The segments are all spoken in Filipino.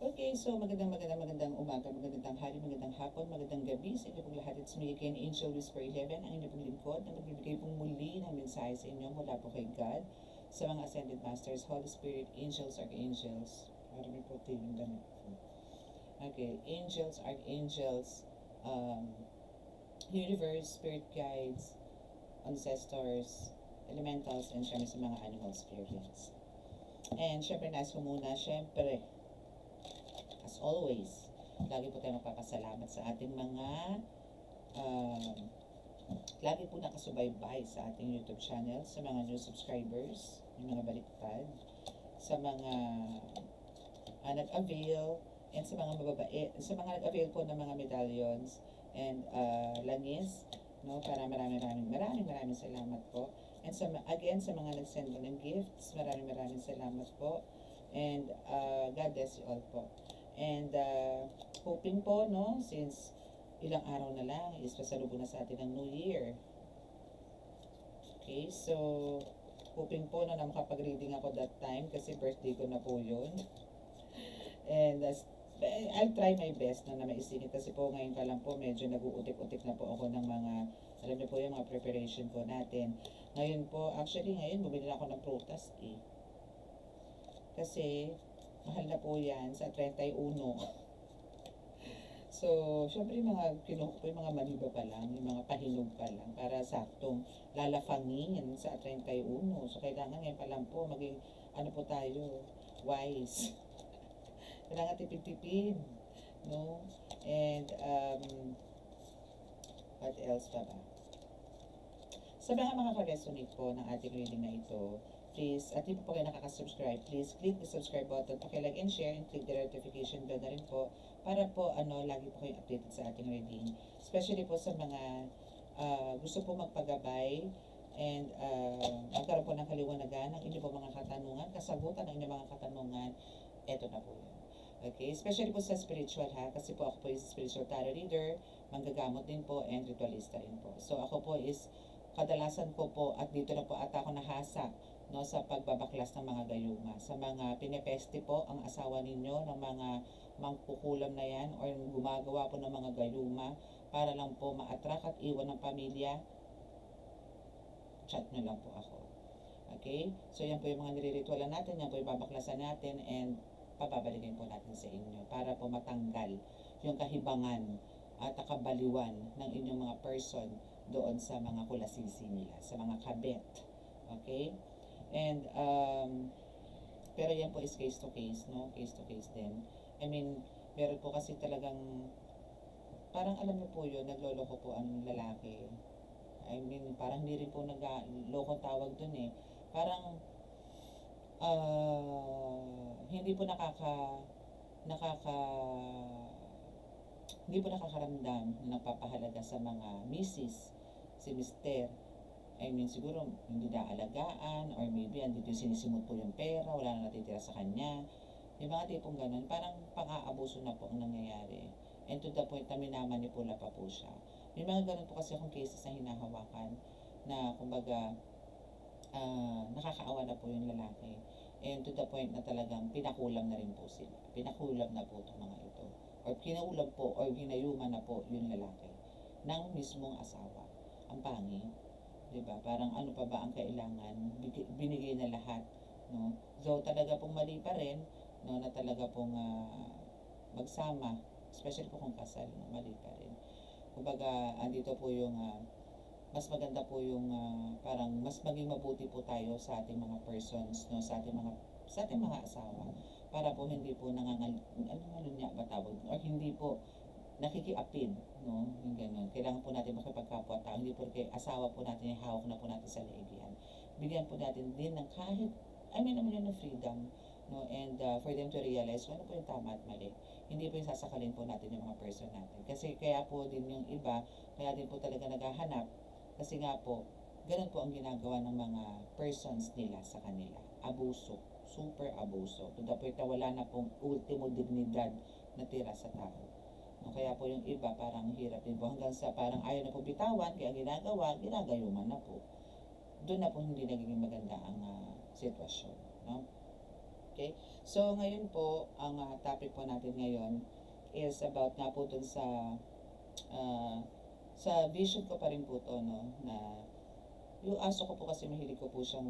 Okay, so magandang umaga, magandang tanghali, magandang hapon, magandang gabi sa inyo pong lahat. It's me again, Angel Whisper 11, ang inyong pong lingkod na magbibigay pong muli ng mensahe sa inyo mula po kay God, sa mga Ascended Masters, Holy Spirit, Angels, Archangels. Marami po yung damit po. Okay, Angels, Archangels, Universe, Spirit Guides, Ancestors, Elementals, and syempre sa mga animal spirits. And syempre nais ko muna, syempre, as always, lagi po tayo magpapasalamat sa ating mga lagi po nakasubaybay sa ating YouTube channel, sa mga new subscribers, yung mga baliktad, sa mga nag-avail, and sa mga mababae, sa mga nag-avail po ng mga medallions and langis, no, para maraming salamat po. And again, sa mga nag-send po ng gifts, maraming salamat po. And God bless you all po. And hoping po, no, since ilang araw na lang is pasalubong na sa atin ng New Year. Okay, so hoping po na makapag-reading ako that time kasi birthday ko na po yun. And I'll try my best na maisingit kasi po ngayon pa lang po medyo nag-uutik-utik na po ako ng mga, alam niyo po yung mga preparation po natin. Ngayon po, actually ngayon bumili na ako ng prutas eh. Kasi mahal na po yan sa 31. So, syempre yung mga kinuha ko yung mga maliba pa lang, yung mga pahinog pa lang, para saktong lalafangin sa 31. So, kailangan ngayon pa lang po maging, ano po tayo, wise. Kailangan tipid-tipid, no? And, what else pa ba? Sa mga makaka-resonate po ng ating reading na ito, please, at hindi po kayo nakaka-subscribe, please click the subscribe button, paki-like and share, and click the notification bell na rin po, para po, lagi po kayong updated sa ating reading. Especially po sa mga gusto po magpagabay, and magkaroon po ng kaliwanagan ng inyong po mga katanungan, kasagutan ng inyong mga katanungan, eto na po yun. Okay, especially po sa spiritual ha, kasi po ako po is spiritual tarot reader, manggagamot din po, and ritualista rin po. So ako po is, kadalasan ko po, at dito na po ata ako nahasa, no, sa pagbabaklas ng mga gayuma. Sa mga pinepeste po ang asawa ninyo ng mga mangkukulam na yan, or gumagawa po ng mga gayuma para lang po ma-attract at iwan ng pamilya, chat nyo lang po ako. Okay? So yan po yung mga niliritualan natin, yan po yung babaklasan natin, and papabalikin po natin sa inyo para po matanggal yung kahibangan at kabaliwan ng inyong mga person doon sa mga kulasisi nila, sa mga kabet. Okay? And, pero yan po is case to case, no? Case to case din. I mean, meron po kasi talagang, parang alam niyo po yun, nagloloko po ang lalaki. I mean, parang hindi rin po nagloko tawag dun eh. Parang, hindi po hindi po nakakaramdam na nagpapahalaga sa mga misis, si mister. I mean, siguro hindi na alagaan, or maybe andito yung sinisimot po yung pera, wala na natitira sa kanya. Yung mga tipong ganun, parang pang-aabuso na po ang nangyayari. And to the point na minamanipula pa po siya. May mga ganun po kasi akong cases na hinahawakan na kumbaga nakakaawa na po yung lalaki. And to the point na talagang pinakulam na rin po sila. Pinakulam na po itong mga ito. Or kinaulam po, or ginayuman na po yung lalaki ng mismong asawa. Ang pangit. Diba? Parang ano pa ba ang kailangan? Binigay na lahat. No? Though talaga pong mali pa rin, no, na talaga pong magsama. Especially po kung kasal, no, mali pa rin. Kumbaga, andito po yung mas maganda po yung parang mas maging mabuti po tayo sa ating mga persons, no, sa ating mga asawa, para po hindi po nangangalunya ba tawag, or hindi po nakikiapid, no, yung ganun. Kailangan po natin makipagkapwa tao, hindi po kay asawa po natin, hawak na po natin sa leeg yan. Bigyan po natin din ng kahit, naman yun ng freedom, no, and for them to realize ano po yung tama at mali. Hindi po yung sasakalin po natin yung mga person natin. Kasi kaya po din yung iba, kaya din po talaga naghahanap, kasi nga po, ganun po ang ginagawa ng mga persons nila sa kanila. Abuso. Super abuso. To the point na wala na pong ultimo dignidad na tira sa tao. No, kaya po yung iba parang hirap din po. Hanggang sa parang ayaw na po bitawan, kaya ginagayuman na po. Doon na po hindi nagiging maganda ang sitwasyon. No? Okay? So, ngayon po, ang topic po natin ngayon is about nga po dun ah, sa vision ko pa rin po to, no, na yung aso ko po kasi mahilig ko po siyang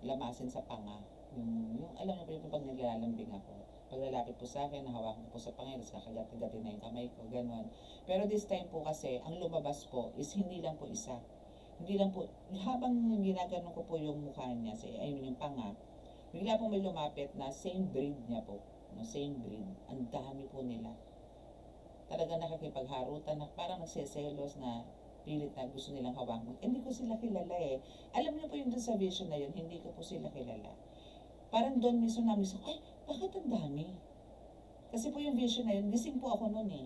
lamasin sa panga. Yung alam niyo po yung pag naglalambing ako. Pag lalapit po sa akin, nahawakan ko po sa panga, tapos kakagat-kagatin na yung kamay ko, gano'n. Pero this time po kasi, ang lumabas po is hindi lang po isa. Hindi lang po, habang ginaganon ko po yung mukha niya, I mean yung panga, bigla pong may lumapit na same breed niya po. No, same breed. Ang dami po nila. Talaga nakikipagharutan na parang nagseselos na pilit na gusto nilang hawakan. Hindi ko sila kilala eh. Alam niyo po yung dun sa vision na yun, hindi ko po sila kilala. Parang doon mismo namin sa, ay, bakit ang dami? Kasi po yung vision na yun, gising po ako noon eh.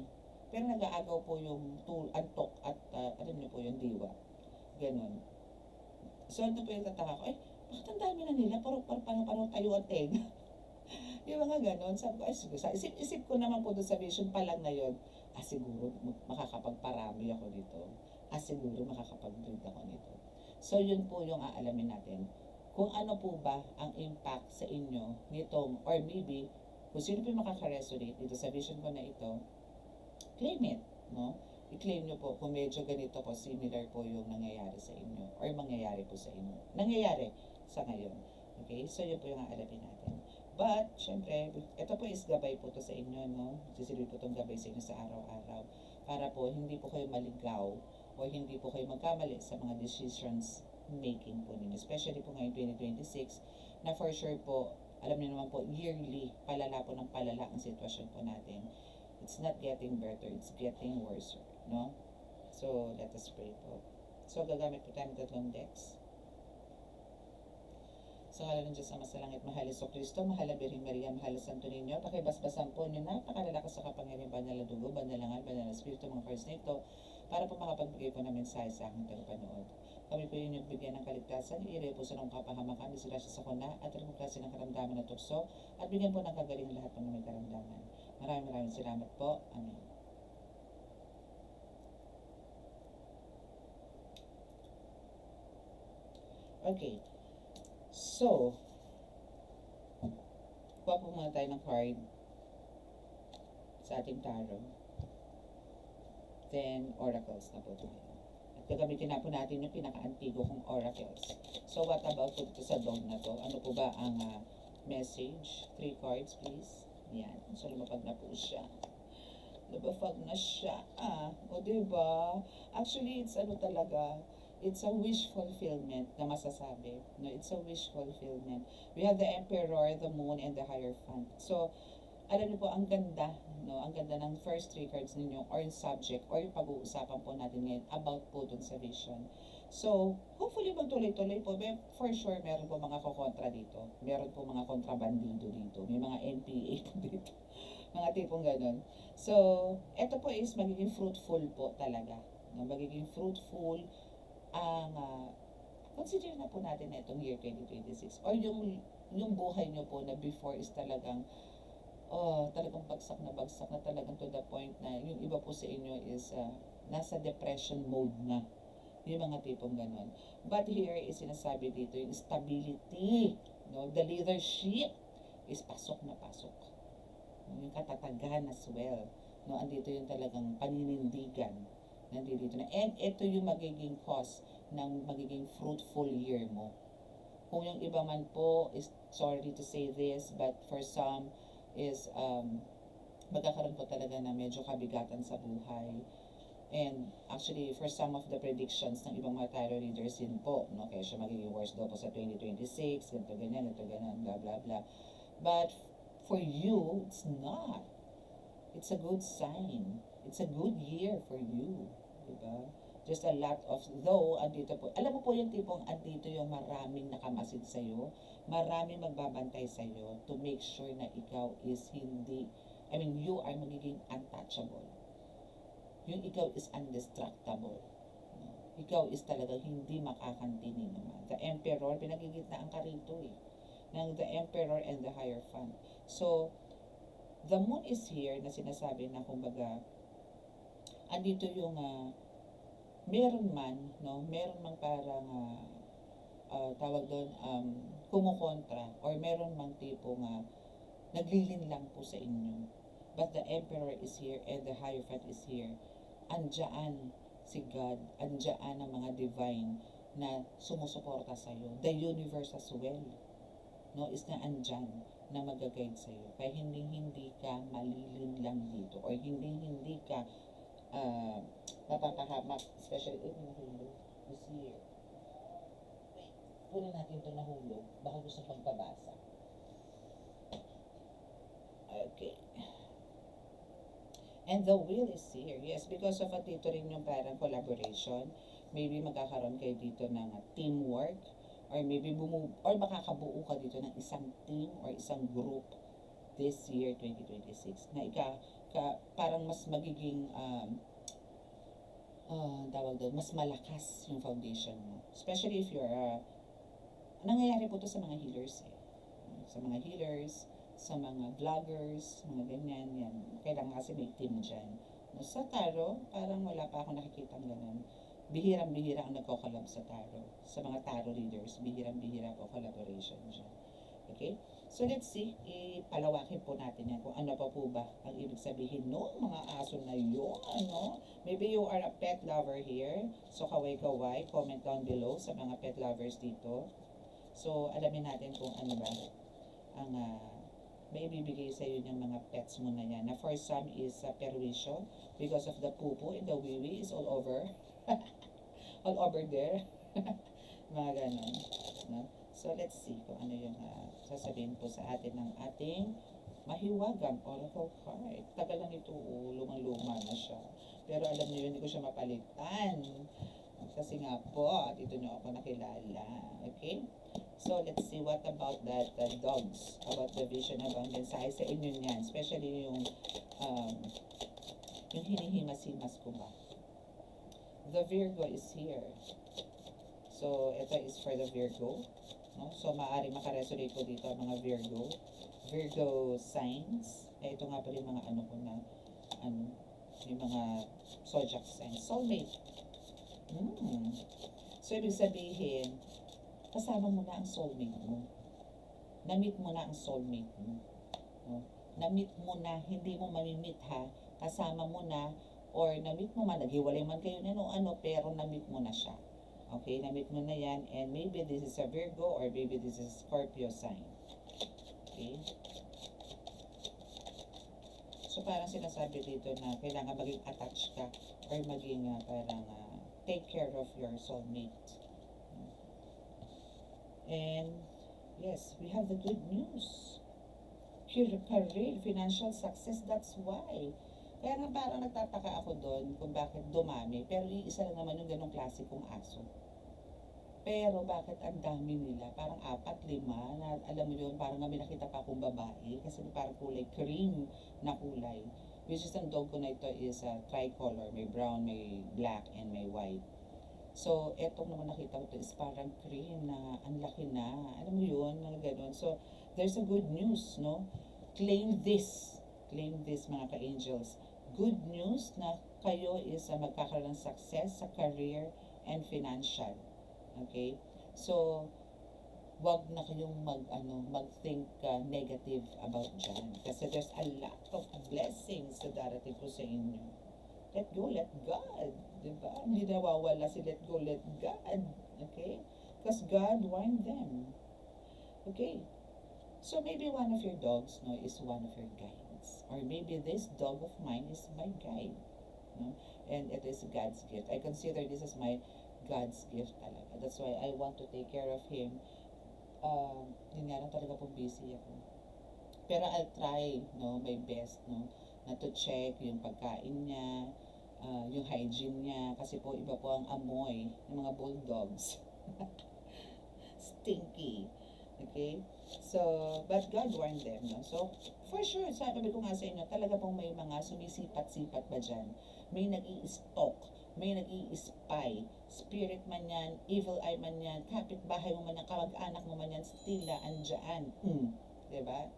Pero nag-aagaw po yung antok at alam niyo po yung diwa. Ganon. So ano po yung tataka ko, ay, bakit ang dami na nila? Parang tayo ang tenga. Yung mga ganon, sabi ko, ay siguro, sa isip ko naman po doon sa vision pa lang na yun, siguro makakapagparami ako dito. Siguro makakapag-breed ako nito. So yun po yung aalamin natin. Kung ano po ba ang impact sa inyo nitong, or maybe, kung sino po yung makaka-resonate dito sa vision ko na ito, claim it, no? I-claim nyo po kung medyo ganito po, similar po yung nangyayari sa inyo, or mangyayari po sa inyo. Nangyayari sa ngayon. Okay? So yun po yung aalamin natin. But, syempre, ito po is gabay po to sa inyo, no? Sisilbi po itong gabay sa inyo sa araw-araw. Para po, hindi po kayo maligaw o hindi po kayo magkamali sa mga decisions making po ninyo. Especially po ngayon 2026, na for sure po, alam niyo naman po, yearly, palala po ng palala ang sitwasyon po natin. It's not getting better, it's getting worse, no? So, let us pray po. So, gagamit po tayo ng tatlong decks. Sa ngalan ng Diyos sa masalangit, mahal Iso Kristo, mahal na Birheng Maria, mahal na Santo Niño, pakibasbasan po nyo napakalalakas sa kapangyarihan, banal na dugo, banal na ngal, banal na espiritu, mga first na ito, para po makapagbigay po ng mensahe sa aking tagapanood. Kami po yun yung bigyan ng kaligtasan, iiray po sa ng kapahamakan, disgrasya sa kuna, at rin klase ng karamdaman na tukso, at bigyan po ng kagaling lahat ng may karamdaman. Maraming salamat po. Amen. Okay. So, kuha po muna tayo ng card sa ating tarot. Then, oracles na po tayo. At gagamitin na po natin yung pinaka-antigo kong oracles. So, what about po dito sa dog na to? Ano po ba ang message? 3 cards, please. Yan. So, lumapag na po siya. Lumapag na siya. O diba? Actually, it's ano talaga, it's a wish fulfillment na masasabi. No, it's a wish fulfillment. We have the Emperor, the Moon, and the Hierophant. So, alam niyo po, ang ganda, no? Ang ganda ng first 3 cards ninyo, or yung subject, or yung pag-uusapan po natin ngayon about po dun sa vision. So, hopefully magtuloy-tuloy po. But for sure, meron po mga kokontra dito. Meron po mga kontrabandido dito. May mga NPA po dito. Mga tipong ganun. So, eto po is magiging fruitful po talaga. No? Magiging fruitful ang consider na po natin na itong year 2026 or yung buhay nyo po na before is talagang talagang bagsak na talagang to the point na yung iba po sa inyo is nasa depression mode na, yung mga tipong ganun. But here is sinasabi dito yung stability, no? The leadership is pasok na pasok, yung katatagan as well, no? Andito yung talagang paninindigan, nandito na. And ito yung magiging cause ng magiging fruitful year mo. Kung yung iba man po is, sorry to say this, but for some is magkakaroon po talaga na medyo kabigatan sa buhay. And actually, for some of the predictions ng ibang mga tarot readers din po, no, kaya siya magiging worse daw po sa 2026, ganito ganyan, blah blah blah. But for you, it's not. It's a good sign. It's a good year for you. Diba? Just a lot of, though, andito po, alam mo po yung tipong andito yung maraming nakamasid sa'yo, maraming magbabantay sa'yo to make sure na ikaw is hindi, you are magiging untouchable. Yung ikaw is indestructible. Ikaw is talagang hindi makakantini naman. The Emperor, pinagigitnaan ka rito eh, ng the Emperor and the Hierophant. So, the Moon is here na sinasabi na kumbaga, andito yung meron man parang tawag doon kumukontra or meron mang tipong naglilin lang po sa inyo. But the Emperor is here and the Hierophant is here. Andyan si God, andyan ang mga divine na sumusuporta sa iyo. The universe as well, no, is na andyan na mag-guide sa iyo. Kaya hindi ka malilin lang dito or hindi ka mapapahamak, especially if nahulog is here. Wait, punin natin ito nahulog. Baka gusto pang pabasa. Okay. And the will is here. Yes, because of dito rin yung parang collaboration. Maybe magkakaroon kayo dito ng teamwork or maybe makakabuo ka dito ng isang team or isang group this year 2026 na parang mas magiging tawag doon, mas malakas yung foundation mo. Especially if you're nangyayari po to sa mga healers sa mga healers, sa mga vloggers, mga ganyan, yan. Kailangan kasi may team dyan. Sa tarot, parang wala pa ako nakikita ng ganun. Bihirang-bihira ang nagko-collab sa tarot. Sa mga tarot readers, bihirang-bihira po collaboration dyan. Okay? So let's see, ipalawakin po natin yan kung ano pa po ba ang ibig sabihin no mga aso na yun, ano? Maybe you are a pet lover here. So kaway-kaway, comment down below sa mga pet lovers dito. So alamin natin kung ano ba ang may ibibigay sa iyo ng mga pets mo na yan. Na for some is perwisyo because of the pupo and the wiwi is all over. All over there. Mga ganon. No? So let's see kung ano yung sasabihin po sa atin ng ating mahiwagang oracle card. Tagal lang ito, lumang-luma na siya. Pero alam niyo yun, hindi ko siya mapalitan. Kasi nga po, dito niyo ako nakilala. Okay? So, let's see what about that dogs, about the vision of ang mensahe sa inyo niyan, especially yung hinihimas-himas ko ba. The Virgo is here. So, ito is for the Virgo. No? So, maaari makaresonate po dito ang mga Virgo signs. Ito nga pala yung mga yung mga zodiac signs. Soulmate. So, ibig sabihin, kasama mo na ang soulmate mo. Na-meet mo na ang soulmate mo. No? Na-meet mo na, hindi mo mamimit ha, kasama mo na, or na-meet mo man, naghiwalay man kayo na pero na-meet mo na siya. Okay, na-meet mo na yan, and maybe this is a Virgo, or maybe this is Scorpio sign. Okay? So, parang sinasabi dito na kailangan maging attached ka, or maging take care of your soulmate. And yes, we have the good news. Career, financial success, that's why. Kaya nga parang nagtataka ako doon kung bakit dumami, pero iisa lang naman yung ganong klase kong aso. Pero bakit ang dami nila? Parang 4, 5, na alam mo yun, parang may nakita pa akong babae, kasi parang kulay cream na kulay. Which is ang dog ko na ito is tricolor, may brown, may black, and may white. So, etong naman nakita ko ito is parang cream na ang laki na. Alam mo yun, mga ganun. So, there's a good news, no? Claim this. Claim this, mga ka-angels. Good news na kayo is magkakaroon ng success sa career and financial. Okay? So, wag na kayong mag-think negative about dyan. Kasi there's a lot of blessings na darating po sa inyo. Let go, let God. Diba? Hindi nawawala si let go, let God. Okay? Because God warned them. Okay? So maybe one of your dogs is one of your guides. Or maybe this dog of mine is my guide. No? And it is God's gift. I consider this as my God's gift talaga. That's why I want to take care of him. Yun nga lang talaga pong busy ako. Pero I'll try my best na to check yung pagkain niya, yung hygiene niya, kasi po iba po ang amoy ng mga bulldogs. Stinky. Okay? So, but God warned them. No? So, for sure, sabi ko nga sa inyo, talaga pong may mga sumisipat-sipat ba dyan. May nag-i-stalk, may nag-i-spy, spirit man yan, evil eye man yan, kapitbahay mo man yan, kamag-anak mo man yan, stila, andyan. Diba?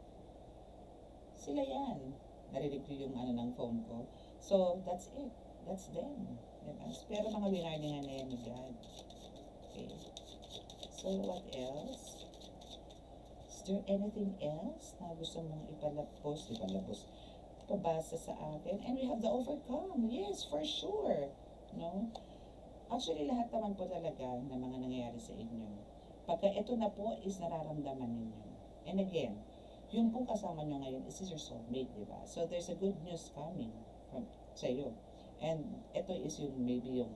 Sila yan. Narinig ko yung ng phone ko. So, that's it. That's them. Diba? Pero mga winardingan na yan ni God. Okay. So, what else? there anything else na gusto mong ipabasa sa atin? And we have the overcome. Yes, for sure. No? Actually, lahat naman po talaga ng mga nangyayari sa inyo. Pagka ito na po is nararamdaman ninyo. And again, yung pong kasama nyo ngayon is your soulmate, di ba? So there's a good news coming from sa iyo. And ito is yung maybe yung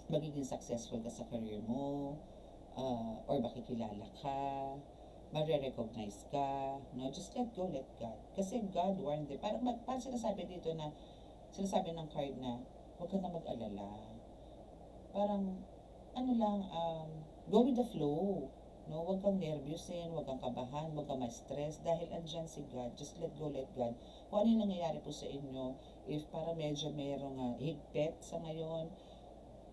magiging successful ka sa career mo, or makikilala ka, mare-recognize ka, no? Just let go, let God. Kasi God warned them. Parang sinasabi dito na, sinasabi ng card na, huwag ka na mag-alala. Parang, ano lang, go with the flow. No, huwag kang nervyusin, huwag kang kabahan, huwag kang ma-stress dahil andyan si God. Just let go, let God. Kung ano yung nangyayari po sa inyo, if para medyo merong higpit sa ngayon,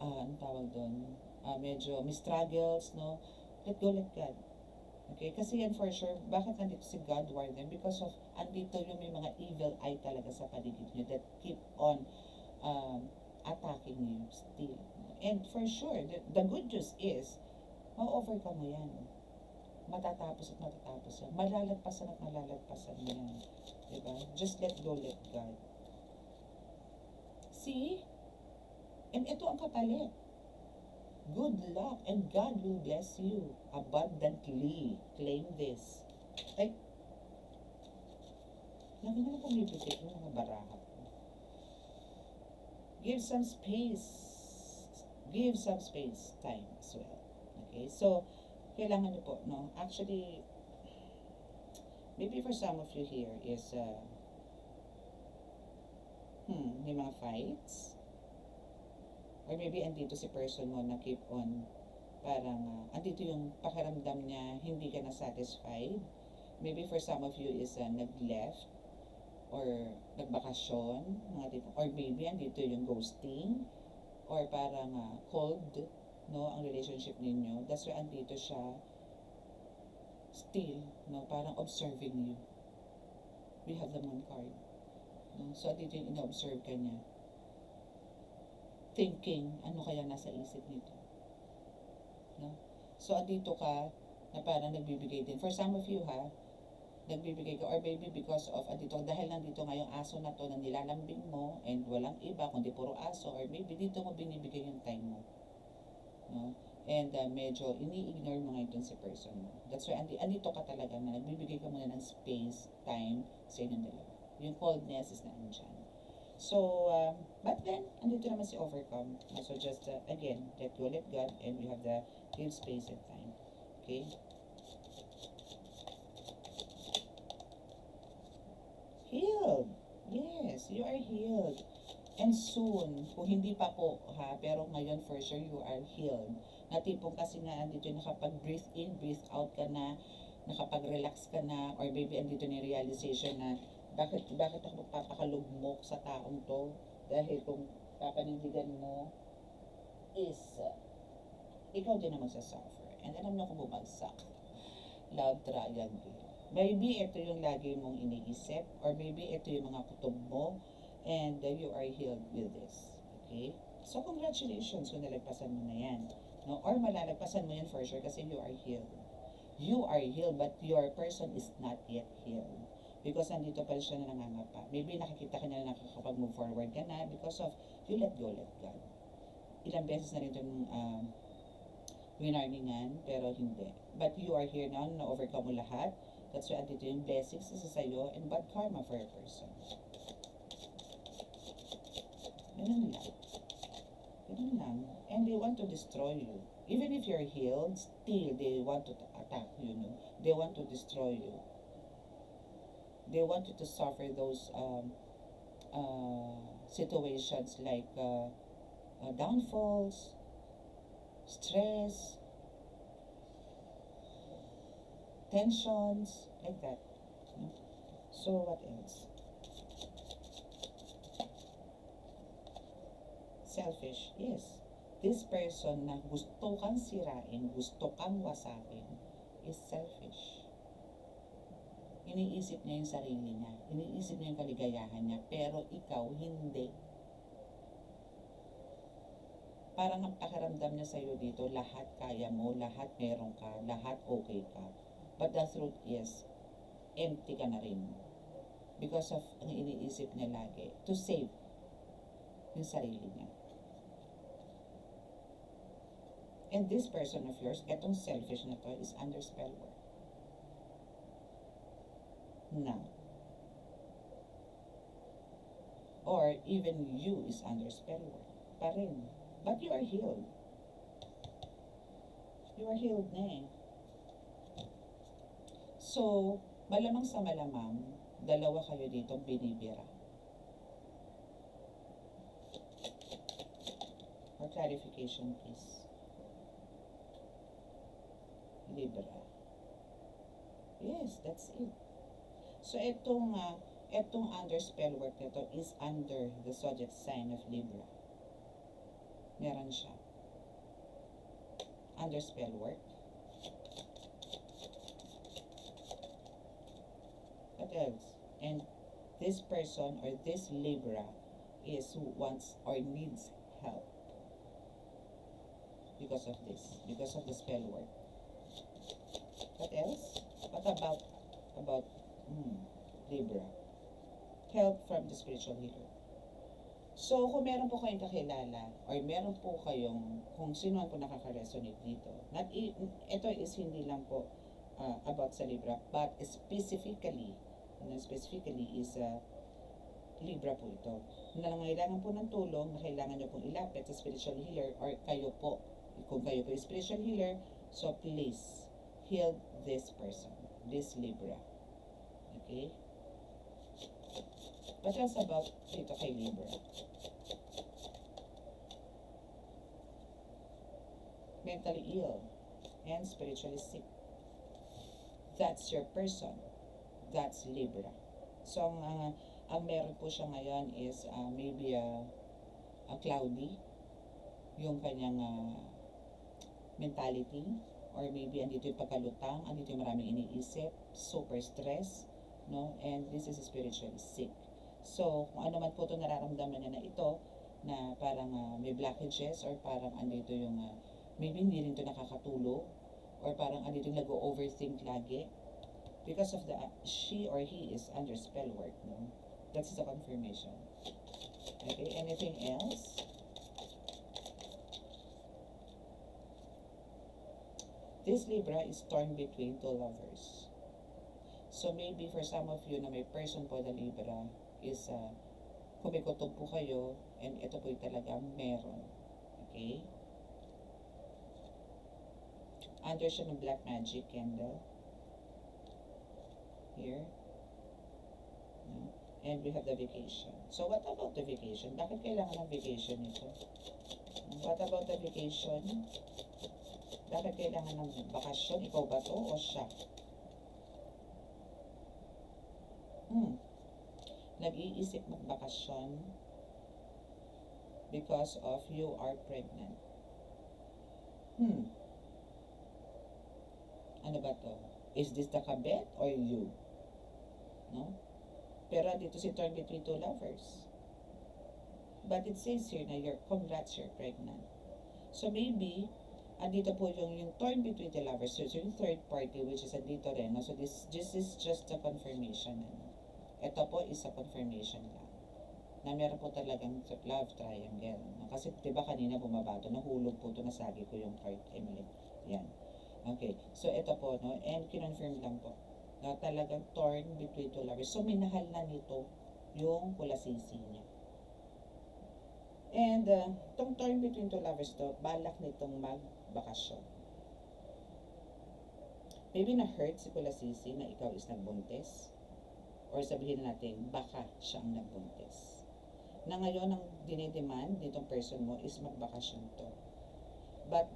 anong tawag doon? Medyo may struggles, no? Let go, let God. Okay? Kasi yan for sure, bakit nandito si God warn them? Because of, andito yung may mga evil eye talaga sa paligid nyo that keep on attacking you still. And for sure, the good news is, ma-overcome mo yan. Matatapos at matatapos yan. Malalagpasan at malalagpasan mo yan. Diba? Just let go, let God. See? And ito ang kapalit. Good luck and God will bless you abundantly. Claim this. Ay, lagi na pumipitik yung mga baraha ko. Give some space. Give some space, time as well. Okay, so, kailangan nyo po, no? Actually, maybe for some of you here is, may mga fights, or maybe andito si person mo na keep on, parang, andito yung pakiramdam niya, hindi ka na satisfied. Maybe for some of you is, nag-left, or nagbakasyon, mga tipo, or maybe andito yung ghosting, or parang cold, no, ang relationship ninyo. That's why andito siya still, no, parang observing you. We have the moon card. No? So andito yung ina-observe ka niya. Thinking, ano kaya nasa isip nito. No? So andito ka na parang nagbibigay din. For some of you nagbibigay ka, or maybe because of andito, dahil nandito nga yung aso na to na nilalambing mo and walang iba kundi puro aso, or maybe dito mo binibigay yung time mo. No? And medyo ini-ignore mo ngayon si person mo. That's why andito ka talaga na nagbibigay ka muna ng space, time sa inyong dalawa. Yung coldness is na andyan. So, but then, andito naman si overcome. So just, again, let go, let God, and we have the give space and time. Okay? Healed. Yes, you are healed. And soon, kung hindi pa po pero ngayon for sure you are healed. Na tipong kasi nga andito nakapag-breathe in, breathe out ka na, nakapag-relax ka na, or maybe andito na yung realization na bakit ako magpapakalugmok sa taong to? Dahil kung papanindigan mo is ikaw din na magsasuffer. And alam na kung bumagsak. Love triangle. Maybe ito yung lagi mong iniisip, or maybe ito yung mga kutob mo, and you are healed with this. Okay? So, congratulations kung nalagpasan mo na yan. No? Or malalagpasan mo yan for sure kasi you are healed. You are healed, but your person is not yet healed. Because nandito pa siya na nangangapa. Maybe nakikita ka na nakakapag-move forward ka na because of you let go, let God. Ilang beses na rin itong winarningan, pero hindi. But you are here now, na-overcome mo lahat. That's why andito yung blessings isa sa'yo and bad karma for a person. Ganun lang. Ganun lang. And they want to destroy you. Even if you're healed, still they want to attack you, no? They want to destroy you. They want you to suffer those situations like downfalls, stress, tensions, like that. No? So what else? Selfish, yes. This person na gusto kang sirain, gusto kang wasakin, is selfish. Iniisip niya yung sarili niya. Iniisip niya yung kaligayahan niya. Pero ikaw, hindi. parang ang pakiramdam niya sa'yo dito, lahat kaya mo, lahat meron ka, lahat okay ka. But the truth is, empty ka na rin. Because of ang iniisip niya lagi, to save yung sarili niya. And this person of yours, etong selfish na to, is under spell work. Now, or even you is under spell work pa rin. But you are healed. You are healed na eh. So, malamang sa malamang, dalawa kayo dito binibira. For clarification, please. Libra. Yes, that's it. So, etong under spell work nito is under the zodiac sign of Libra. Meron siya. Under spell work. What else? And this person or this Libra is who wants or needs help because of this, because of the spell work. What else? What about Libra? Help from the spiritual healer. So, kung meron po kayong kakilala or meron po kayong, kung sino po nakaka-resonate dito, ito is hindi lang po about sa Libra, but specifically is Libra po ito. Na nangailangan po ng tulong, na kailangan nyo pong ilapit sa spiritual healer or kayo po, kung kayo po yung spiritual healer, so please, heal this person, this Libra. Okay? What else about dito kay Libra? Mentally ill and spiritually sick. That's your person. That's Libra. So, ang meron po siya ngayon is maybe a cloudy yung kanyang mentality, or maybe andito yung pagkalutang, andito yung maraming iniisip, super stress, no? And this is spiritually sick. So, kung ano man po ito nararamdaman niya na ito, na parang may blockages, or parang andito yung maybe hindi rin ito nakakatulog, or parang andito yung nag-overthink lagi, because of the she or he is under spell work, no? That's the confirmation. Okay, anything else? This Libra is torn between two lovers. So maybe for some of you na may person po na Libra is kumikutob po kayo, and ito po yung talagang meron. Okay? Under siya ng black magic candle. Here. No? And we have the vacation. So what about the vacation? Bakit kailangan ng vacation ito? What about the vacation? Bakit kailangan ng bakasyon? Ikaw ba to o siya? Nag-iisip magbakasyon because of you are pregnant. Ano ba to? Is this the kabet or you? No? Pero dito si torn between two lovers. But it says here na congrats, you're pregnant. So maybe, andito po yung torn between the lovers. So yung third party, which is andito rin. No? So this is just a confirmation. Ito po is a confirmation lang. Na meron po talagang love triangle. No? Kasi diba kanina bumabato, nahulog po ito, nasagi ko yung card, Emily. Yan. Okay. So ito po, no? And kinonfirm lang po na talagang torn between two lovers. So minahal na nito yung kulasisi niya. And itong torn between two lovers to, balak nitong magbakasyon. Maybe na-hurt si kulasisi na ikaw is nagbuntis. Or sabihin natin, baka siyang nagbuntis. Na ngayon, ang dinidemand nitong person mo is magbakasyon to. But,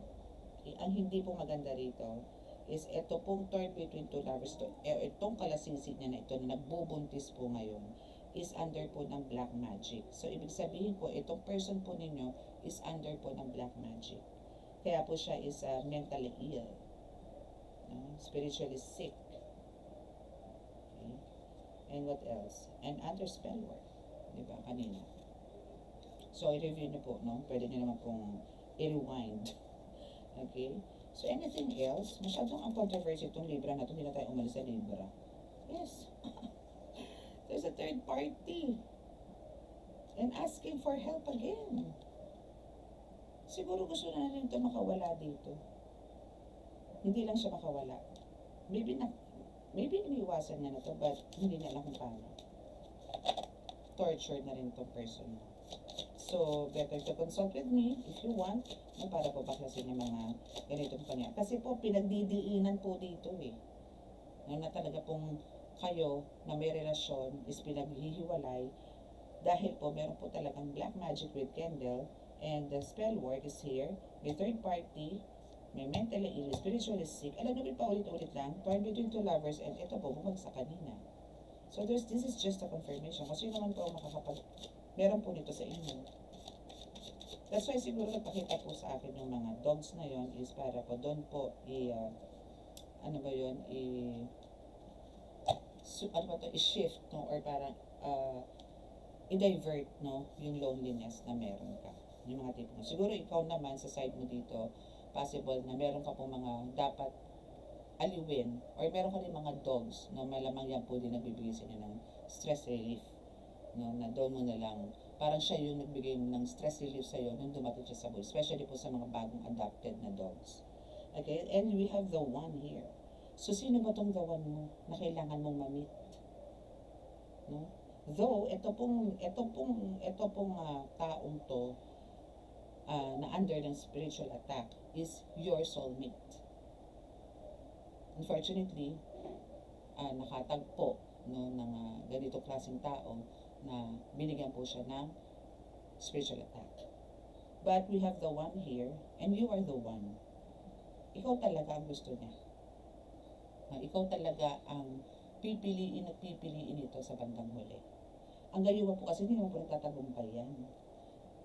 ang hindi po maganda rito is ito pong torn between two lovers to, itong kalasisi niya na ito na nagbubuntis po ngayon is under po ng black magic. So, ibig sabihin po, itong person po ninyo is under po ng black magic. Kaya po siya is mentally ill, spiritually sick. Okay? And what else? And under spell work. Diba? Kanina. So, i-review nyo po, no? Pwede nyo naman pong i-rewind. Okay? So anything else? Masyadong ang controversy itong Libra na ito, hindi na tayo umalis sa Libra. Yes. There's a third party. And asking for help again. Siguro gusto na rin ito makawala dito. Hindi lang siya makawala. Maybe iniwasan niya na to, but hindi niya alam kung paano. Tortured na rin itong person mo. So, better to consult with me if you want, para po baklasin yung mga ganitong pangyayari. Kasi po, pinagdidiinan po dito eh. Na talaga pong kayo na may relasyon is pinaghihiwalay dahil po meron po talagang black magic with candle and the spell work is here. May third party, may mentally ill, spiritually sick. Alam nyo, pa ulit-ulit lang, torn between two lovers, and ito po, bumagsak kanina. So this is just a confirmation. Kasi naman po meron po dito sa inyo. That's why siguro nagpakita po sa akin yung mga dogs na yon is para po doon po i-shift, no? Or parang i-divert, no? Yung loneliness na meron ka. Yung mga tipo. Siguro ikaw naman sa side mo dito, possible na meron ka pong mga dapat aliwin or meron ka rin mga dogs na malamang yan po din nagbibigay sa inyo ng stress relief, no? Na doon mo na lang, parang siya yung nagbigay ng stress relief sa iyo nung dumating siya sa buhay, especially po sa mga bagong adopted na dogs. Okay, and we have the one here. So sino ba tong the one mo na kailangan mong ma-meet? No? Though ito pong taong to na under ng spiritual attack is your soulmate. Unfortunately, nakatagpo, no, ng ganito klaseng tao na binigyan po siya ng spiritual attack. But we have the one here, and you are the one. Ikaw talaga ang gusto niya. Ikaw talaga ang pipiliin ito sa bandang huli. Ang galiwa po kasi hindi mo po nagtatagumpayan. No?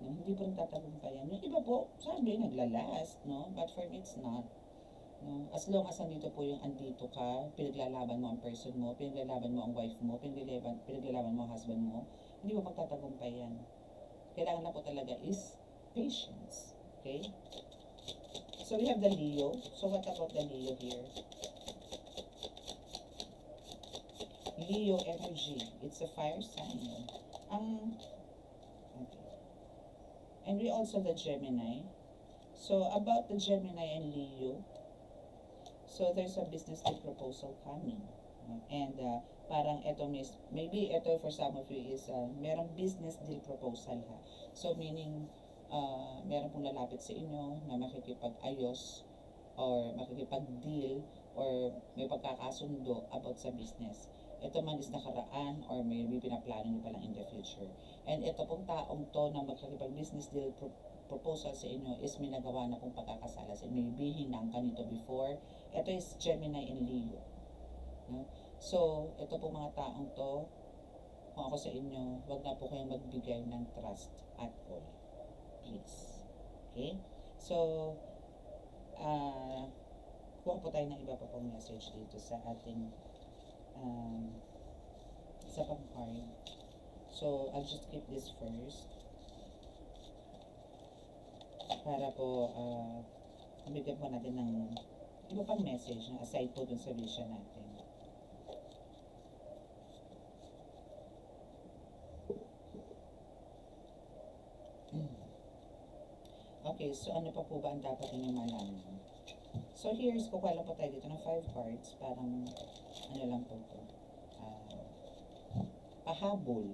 Hindi po nagtatagumpayan. Yung iba po, sabi, naglalast, no? But for me, it's not. No? As long as andito po yung andito ka, pinaglalaban mo ang person mo, pinaglalaban mo ang wife mo, pinaglalaban mo ang husband mo, hindi mo magtatagumpay yan. Kailangan na po talaga is patience. Okay? So we have the Leo. So what about the Leo here? Leo energy. It's a fire sign. Okay. And we also the Gemini. So about the Gemini and Leo, so there's a business deal proposal coming. And parang ito maybe ito for some of you is merong business deal proposal ha. So meaning meron pong lalapit sa inyo na makikipag-ayos or makikipag-deal or may pagkakasundo about sa business. Ito man is nakaraan or maybe pinaplano nyo pa lang in the future. And ito pong taong to na makikipag-business deal proposal sa inyo is may nagawa na pong pagkakasala sa inyo. Maybe hinang ka nito before. Ito is Gemini and Leo. No? So, ito po mga taong to, kung ako sa inyo, wag na po kayong magbigay ng trust at all. Please. Okay? So, kuha po tayo ng iba pa pong message dito sa ating sa pang-card. So, I'll just keep this first. Para po, bigyan po natin ng iba pang message na aside po dun sa vision natin. Okay, so ano pa po ba ang dapat ninyong malaman? So here's, kukuha lang po tayo dito ng 5 cards. Parang, ano lang po ito. Pahabol.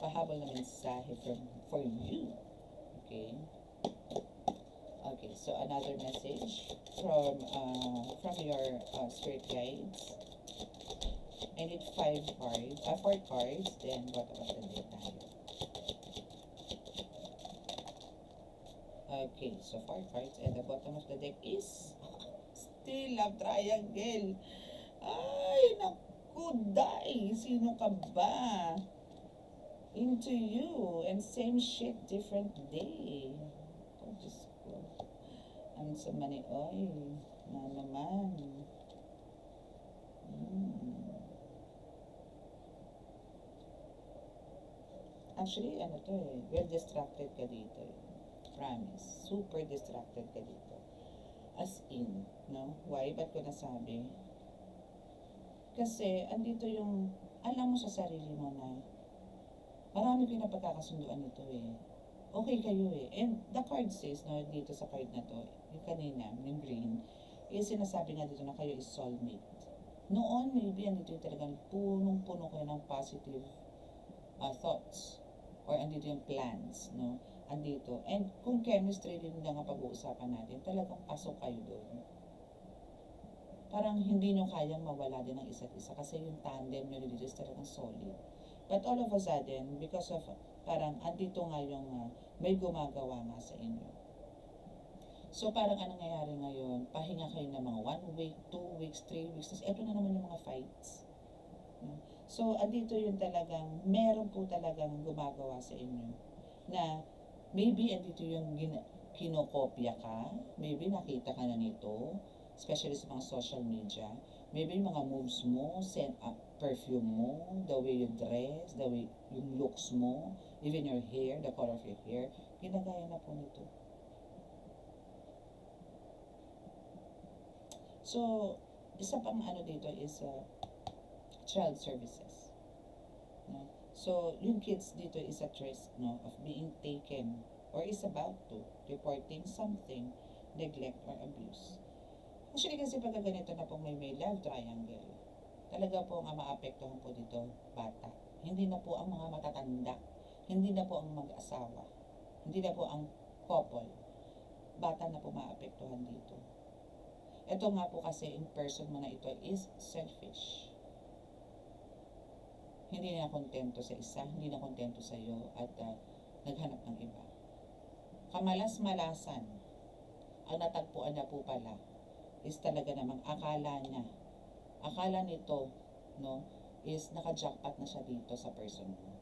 Pahabol na mensahe for you. Okay. Okay, so another message from your spirit guides. I need 4 cards, then what about the day tayo? Okay, so 4 cards, and the bottom of the deck is still love triangle. Ay, naku, day! Sino ka ba? Into you, and same shit, different day. Oh, Diyos ko. Ang sama ni oy. Na naman. Actually, ano to eh, well distracted ka dito eh. promise. Super distracted ka dito. As in, no? Why? Ba't ko nasabi? Kasi, andito yung, alam mo sa sarili mo na, marami kayo na pagkakasunduan nito eh. Okay kayo eh. And the card says, no, dito sa card na to, yung kanina, yung green, sinasabi nga dito na kayo is soulmate. Noon, maybe, andito yung talagang punong-puno kayo ng positive thoughts. Or andito yung plans, no? Andito. And kung chemistry din lang ang pag-uusapan natin, talagang pasok kayo doon. Parang hindi nyo kayang mawala din ng isa't isa kasi yung tandem nyo dito is talagang solid. But all of a sudden, because of parang andito nga yung may gumagawa nga sa inyo. So parang anong nangyayari ngayon, pahinga kayo ng mga 1 week, 2 weeks, 3 weeks, tapos eto na naman yung mga fights. So andito yung talagang, meron po talagang gumagawa sa inyo na maybe andito yung kinokopya ka, maybe nakita ka na nito, especially sa mga social media, maybe yung mga moves mo, scent up perfume mo, the way you dress, the way yung looks mo, even your hair, the color of your hair, ginagaya na po nito. So, isa pang ano dito is child services. No? So, yung kids dito is at risk, no, of being taken or is about to reporting something, neglect or abuse. Actually kasi pagka ganito na pong may love triangle, talaga po ang maapektuhan po dito, bata. Hindi na po ang mga matatanda, hindi na po ang mag-asawa, hindi na po ang couple. Bata na po maapektuhan dito. Ito nga po kasi in person mo na ito is selfish. Hindi na kontento sa isa, hindi na kontento sa iyo at naghanap ng iba. Kamalas-malasan, ang natagpuan na po pala is talaga namang akala nito, no, is naka-jackpot na siya dito sa person mo.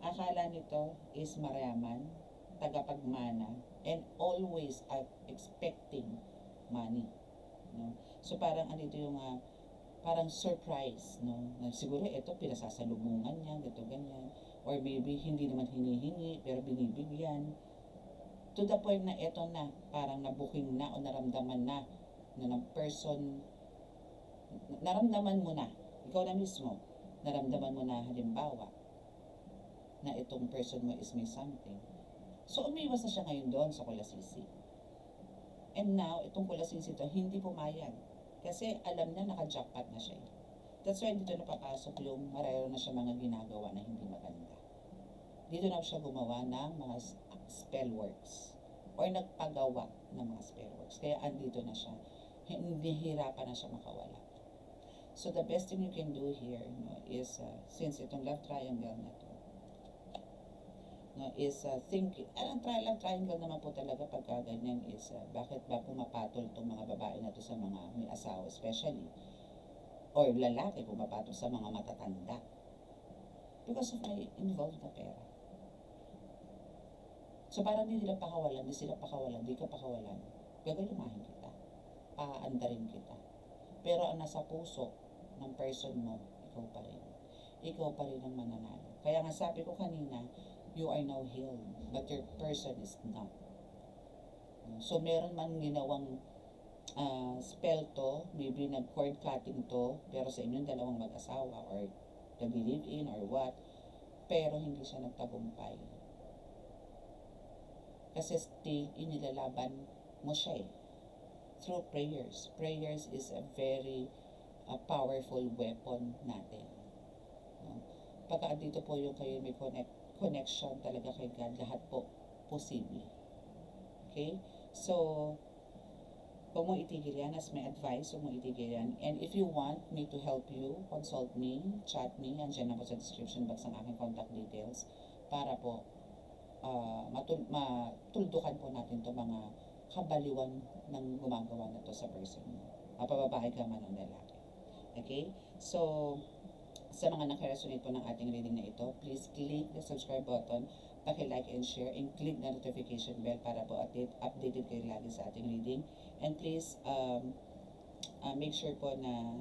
Akala nito is mayaman, tagapagmana, and always expecting money. No? So parang andito yung parang surprise, no? Na siguro ito pinasasalubungan niya, ganito ganyan. Or maybe hindi naman hinihingi pero binibigyan. To the point na ito na, parang nabuking na o naramdaman na ng person, naramdaman mo na, ikaw na mismo, naramdaman mo na halimbawa, na itong person mo is may something. So umiwas na siya ngayon doon sa kulasisi. And now, itong kulasisi to, hindi pumayag. Kasi alam na naka-jackpot na siya. That's why dito napapasok yung marero na siya mga ginagawa na hindi maganda. Dito na siya gumawa ng mga spell works or nagpagawa ng mga spell works. Kaya andito na siya. Hindi hirapan na siya makawala. So the best thing you can do here, no, is since itong love triangle na to, no, is thinking, ang love triangle naman po talaga pagka ganyan is bakit ba pumapatol itong mga babae na to sa mga may asawa especially, or lalaki pumapatol sa mga matatanda because of may involved na pera. So parang di sila pakawalan, di ka pakawalan, gagalumahin kita, paandarin kita. Pero ang nasa puso ng person mo, ikaw pa rin. Ikaw pa rin ang mananalo. Kaya nga sabi ko kanina, you are now healed, but your person is not. So meron man ginawang spell to, maybe nag-cord cutting to, pero sa inyong dalawang mag-asawa or nag-live-in or what, pero hindi siya nagtagumpay. Kasi still inilalaban mo siya eh. Through prayers. Prayers is a very powerful weapon natin. Pagka dito po yung kayo may connection talaga kay God, lahat po posible. Okay? So, huwag mo itigil yan as may advice, huwag mo itigil yan. And if you want me to help you, consult me, chat me, andyan na po sa description box ang aking contact details para po matuldukan po natin to mga kabaliwan ng gumagawa na to sa person mo. Mapababae ka man ang lalaki. Okay? So, sa mga nakaresonate po ng ating reading na ito, please click the subscribe button, paki-like and share, and click the notification bell para po updated kayo lagi sa ating reading. And please, make sure po na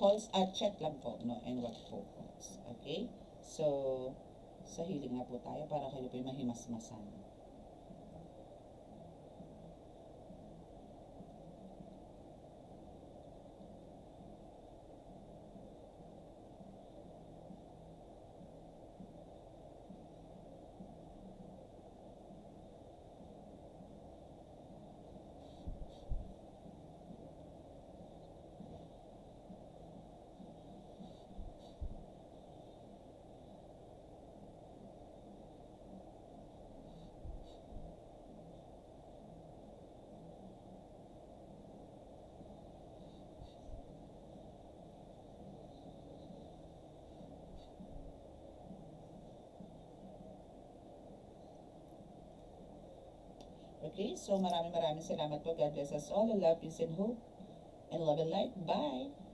calls, chat lang po, no, and wag po calls. Okay? So, sa healing nga po tayo para kayo po mahimasmasan. Okay, so maraming salamat po. God bless us all. I love, peace, and hope. And love and light. Bye!